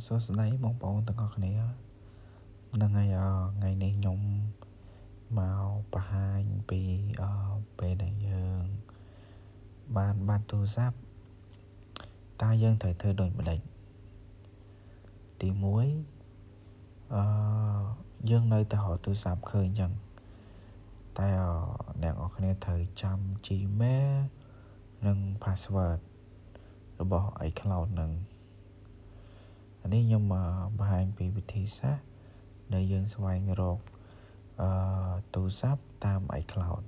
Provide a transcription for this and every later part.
សួស្តីបងប្អូនទាំងអស់គ្នាហ្នឹងហើយថ្ងៃនេះខ្ញុំមកបង្ហាញពីពេលដែលយើងបានទូរស័ព្ទតើយើងត្រូវធ្វើដូចម្ដេចទី1យើងនៅតែរកទូរស័ព្ទឃើញអញ្ចឹងតែអ្នកនរគ្នាត្រូវចាំ Gmail និង password របស់ iCloud ហ្នឹងនេះខ្ញុំបង្ហាញពីវិធីសាស្ត្រដែលយើងស្វែងរកទូរស័ព្ទតាម iCloud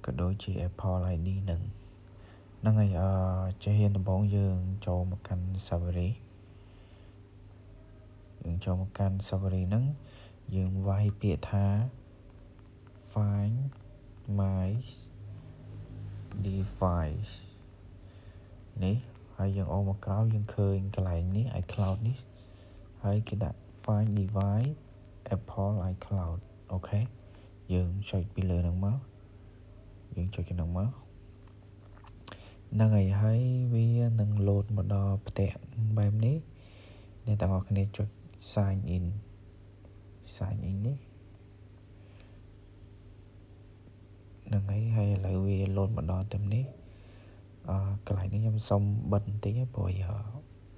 ក៏ដូចជា Apple ID ហ្នឹងហើយជាហ៊ានដំបូងយើងចូលមកកាន់ server ហ្នឹងយើងវាយពាក្យថា find my device នេះហើយយើងអូសមកក្រោយយើងឃើញកន្លែងនេះ iCloud នេះហើយគេដាក់ find device Apple iCloud អូខេយើងចុចពីលើហ្នឹងមកហ្នឹងហើយវានឹងលោតមកដល់ផ្ទះបែបនេះអ្នកទាំងអស់គ្នាចុច sign in នេះហ្នឹងហើយឥឡូវវាលោតមកដល់ទៅនេះកន្លែងនេះខ្ញុំសុំបិទបន្តិចព្រោះ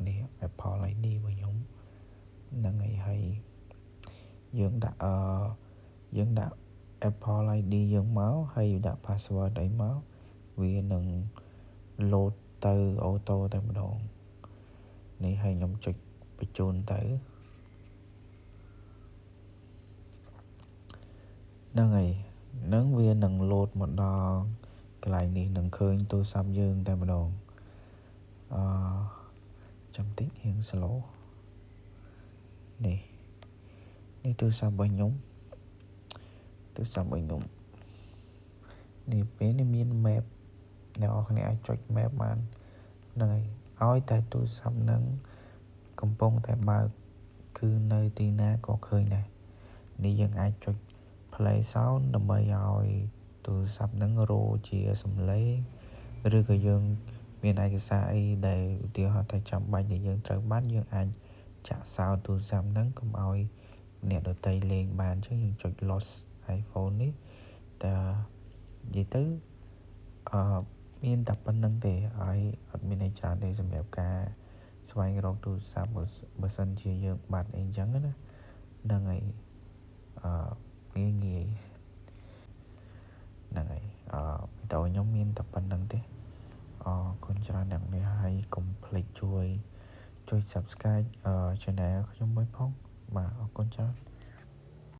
នេះ Apple ID របស់ខ្ញុំហ្នឹងហើយយើងដាក់ Apple ID យើងមកហើយដាក់ password អីមកវានឹងលោតទៅអូតូតែម្ដងនេះហើយខ្ញុំចុចបញ្ជូនទៅហ្នឹងហើយនឹងវានឹងលោតមកដល់កន្លែងនេះនឹងឃើញទូរស័ព្ទយើងតែម្ដងចាំតិចរៀង slow នេះទូរស័ព្ទរបស់ខ្ញុំនេះពេលនេះមាន map អ្នកនរគ្នាអាចចុច map បានហ្នឹងហើយឲ្យតែទូរស័ព្ទហ្នឹងកំពុងតែបើកគឺនៅទីណាក៏ឃើញដែរនេះយើងអាចចុច play sound ដើម្បីឲ្យទូរស័ព្ទហ្នឹងរោជាសំឡេងឬក៏យើងមានឯកសារអីដែលឧទាហរណ៍ថាចាំបាច់ដែលយើងត្រូវបាត់យើងអាចចាក់សោទូរស័ព្ទហ្នឹងកុំឲ្យអ្នកដទៃលេងបានអញ្ចឹងយើងចុច lost iPhone នេះតែនិយាយទៅមានតែប៉ុណ្្នឹងទេហើយអត់មានអីច្រើនទេសម្រាប់ការស្វែងរកទូរស័ព្ទបើសិនជាយើងបាត់អីអញ្ចឹងណាហ្នឹងហើយងាយហ្នឹងហើយវីដេអូខ្ញុំមានតែប៉ុណ្្នឹងទេអរគុណច្រើនអ្នកនរហើយកុំភ្លេចជួយ subscribe channel ខ្ញុំមួយផងបាទអរគុណច្រើន